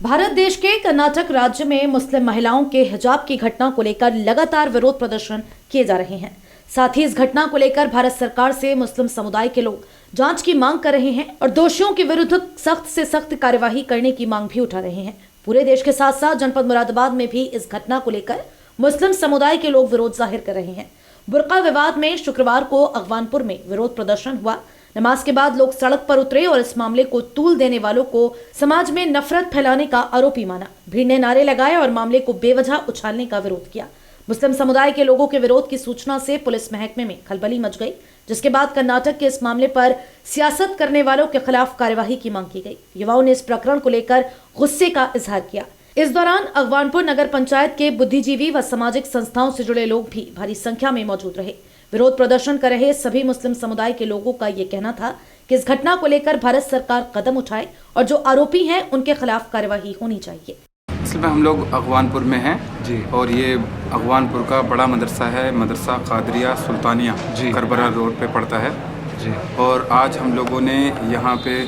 भारत देश के कर्नाटक राज्य में मुस्लिम महिलाओं के हिजाब की घटना को लेकर लगातार विरोध प्रदर्शन किए जा रहे हैं। साथ ही इस घटना को लेकर भारत सरकार से मुस्लिम समुदाय के लोग जांच की मांग कर रहे हैं और दोषियों के विरुद्ध सख्त से सख्त कार्यवाही करने की मांग भी उठा रहे हैं। पूरे देश के साथ साथ जनपद मुरादाबाद में भी इस घटना को लेकर मुस्लिम समुदाय के लोग विरोध जाहिर कर रहे हैं। बुर्का विवाद में शुक्रवार को अगवानपुर में विरोध प्रदर्शन हुआ। नमाज के बाद लोग सड़क पर उतरे और इस मामले को तूल देने वालों को समाज में नफरत फैलाने का आरोपी माना। भीड़ ने नारे लगाए और मामले को बेवजह उछालने का विरोध किया। मुस्लिम समुदाय के लोगों के विरोध की सूचना से पुलिस महकमे में खलबली मच गई, जिसके बाद कर्नाटक के इस मामले पर सियासत करने वालों के खिलाफ कार्यवाही की मांग की गई। युवाओं ने इस प्रकरण को लेकर गुस्से का इजहार किया। इस दौरान अगवानपुर नगर पंचायत के बुद्धिजीवी व सामाजिक संस्थाओं से जुड़े लोग भी भारी संख्या में मौजूद रहे। विरोध प्रदर्शन कर रहे सभी मुस्लिम समुदाय के लोगों का ये कहना था कि इस घटना को लेकर भारत सरकार कदम उठाए और जो आरोपी हैं उनके खिलाफ कार्यवाही होनी चाहिए। असल में हम लोग अगवानपुर में हैं जी, और ये अगवानपुर का बड़ा मदरसा है, मदरसा कादरिया सुल्तानिया जी, करबरा रोड पे पड़ता है जी। और आज हम लोगों ने यहाँ पे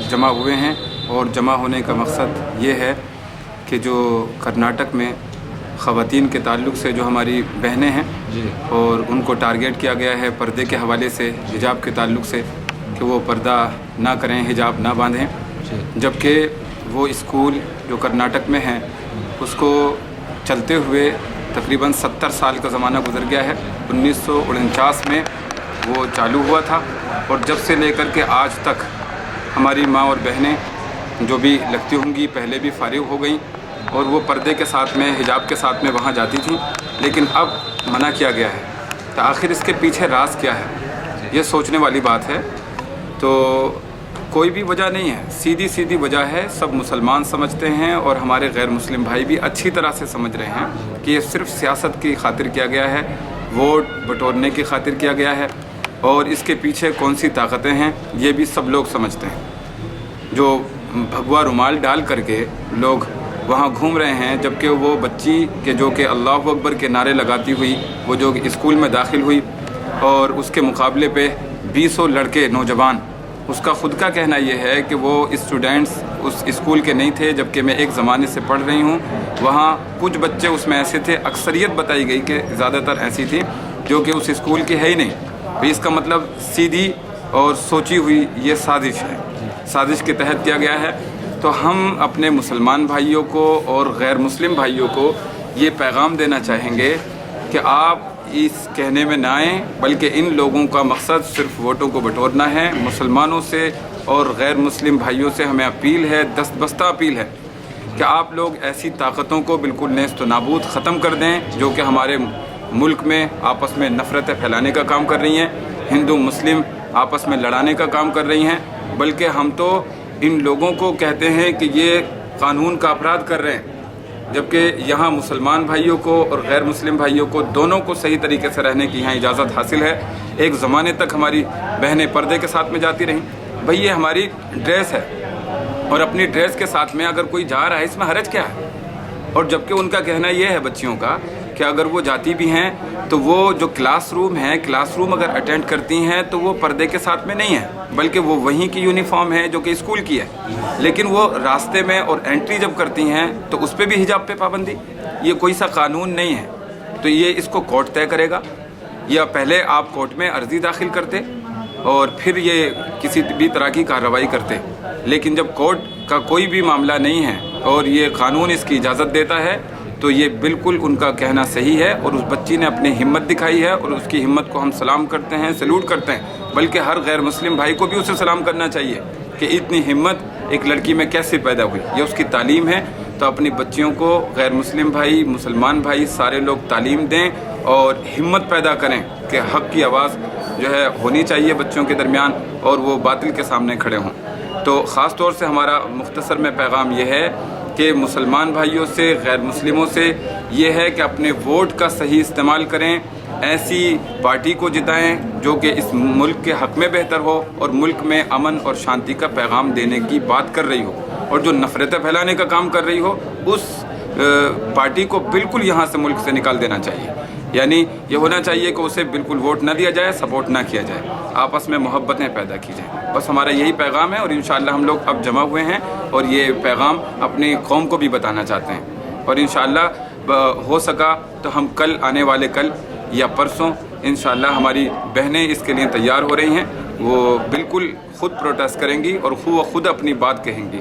जमा हुए हैं और जमा होने का मकसद ये है कि जो कर्नाटक में ख़वातीन के ताल्लुक़ से जो हमारी बहनें हैं जी, और उनको टारगेट किया गया है पर्दे के हवाले से, हिजाब के ताल्लुक़ से कि वो पर्दा ना करें, हिजाब ना बांधें, जबकि वो स्कूल जो कर्नाटक में है उसको चलते हुए तकरीबन 70 साल का ज़माना गुजर गया है। 1949 में वो चालू हुआ था और जब से लेकर के आज तक हमारी माँ और बहनें जो भी लगती होंगी पहले भी फारिग हो गई और वो पर्दे के साथ में, हिजाब के साथ में वहाँ जाती थी, लेकिन अब मना किया गया है। तो आखिर इसके पीछे राज क्या है, ये सोचने वाली बात है। तो कोई भी वजह नहीं है, सीधी सीधी वजह है। सब मुसलमान समझते हैं और हमारे गैर मुस्लिम भाई भी अच्छी तरह से समझ रहे हैं कि ये सिर्फ सियासत की खातिर किया गया है, वोट बटोरने की खातिर किया गया है, और इसके पीछे कौन सी ताकतें हैं ये भी सब लोग समझते हैं। जो भगवा रुमाल डाल करके लोग वहाँ घूम रहे हैं, जबकि वो बच्ची के जो कि अल्लाह अकबर के नारे लगाती हुई वो जो स्कूल में दाखिल हुई और उसके मुकाबले पे 20 लड़के नौजवान, उसका ख़ुद का कहना ये है कि वो स्टूडेंट्स उस स्कूल के नहीं थे, जबकि मैं एक ज़माने से पढ़ रही हूँ। वहाँ कुछ बच्चे उसमें ऐसे थे, अक्सरियत बताई गई कि ज़्यादातर ऐसी थी जो कि उस स्कूल की है ही नहीं। तो इसका मतलब सीधी और सोची हुई ये साजिश है, साजिश के तहत किया गया है। तो हम अपने मुसलमान भाइयों को और गैर मुस्लिम भाइयों को ये पैगाम देना चाहेंगे कि आप इस कहने में ना आएँ, बल्कि इन लोगों का मकसद सिर्फ वोटों को बटोरना है। मुसलमानों से और गैर मुस्लिम भाइयों से हमें अपील है, दस्तबस्ता अपील है कि आप लोग ऐसी ताकतों को बिल्कुल नेस्त नाबूद ख़त्म कर दें जो कि हमारे मुल्क में आपस में नफ़रतें फैलाने का काम कर रही हैं, हिंदू मुस्लिम आपस में लड़ाने का काम कर रही हैं। बल्कि हम तो इन लोगों को कहते हैं कि ये कानून का अपराध कर रहे हैं, जबकि यहाँ मुसलमान भाइयों को और गैर मुस्लिम भाइयों को दोनों को सही तरीके से रहने की यहाँ इजाज़त हासिल है। एक ज़माने तक हमारी बहनें पर्दे के साथ में जाती रहीं, भाई ये हमारी ड्रेस है और अपनी ड्रेस के साथ में अगर कोई जा रहा है इसमें हरज क्या है। और जबकि उनका कहना ये है बच्चियों का कि अगर वो जाती भी हैं तो वो जो क्लासरूम है, क्लासरूम अगर अटेंड करती हैं तो वो पर्दे के साथ में नहीं है, बल्कि वो वहीं की यूनिफॉर्म है जो कि स्कूल की है। लेकिन वो रास्ते में और एंट्री जब करती हैं तो उस पर भी हिजाब पे पाबंदी, ये कोई सा कानून नहीं है। तो ये इसको कोर्ट तय करेगा, या पहले आप कोर्ट में अर्जी दाखिल करते और फिर ये किसी भी तरह की कार्रवाई करते। लेकिन जब कोर्ट का कोई भी मामला नहीं है और ये कानून इसकी इजाज़त देता है तो ये बिल्कुल उनका कहना सही है। और उस बच्ची ने अपनी हिम्मत दिखाई है और उसकी हिम्मत को हम सलाम करते हैं, सैल्यूट करते हैं। बल्कि हर गैर मुस्लिम भाई को भी उसे सलाम करना चाहिए कि इतनी हिम्मत एक लड़की में कैसे पैदा हुई, ये उसकी तालीम है। तो अपनी बच्चियों को गैर मुस्लिम भाई, मुसलमान भाई सारे लोग तालीम दें और हिम्मत पैदा करें कि हक़ की आवाज़ जो है होनी चाहिए बच्चों के दरमियान और वो बातिल के सामने खड़े हों। तो ख़ास तौर से हमारा मुख्तसर में पैगाम ये है कि मुसलमान भाइयों से, गैर मुस्लिमों से ये है कि अपने वोट का सही इस्तेमाल करें, ऐसी पार्टी को जिताएं जो कि इस मुल्क के हक़ में बेहतर हो और मुल्क में अमन और शांति का पैगाम देने की बात कर रही हो, और जो नफ़रतें फैलाने का काम कर रही हो उस पार्टी को बिल्कुल यहाँ से, मुल्क से निकाल देना चाहिए। یعنی یہ ہونا چاہیے کہ اسے بالکل ووٹ نہ دیا جائے، سپورٹ نہ کیا جائے، آپس میں محبتیں پیدا کی جائیں، بس ہمارا یہی پیغام ہے. اور انشاءاللہ ہم لوگ اب جمع ہوئے ہیں اور یہ پیغام اپنی قوم کو بھی بتانا چاہتے ہیں. اور انشاءاللہ ہو سکا تو ہم کل، آنے والے کل یا پرسوں، انشاءاللہ ہماری بہنیں اس کے لیے تیار ہو رہی ہیں، وہ بالکل خود پروٹیسٹ کریں گی اور خود اپنی بات کہیں گی.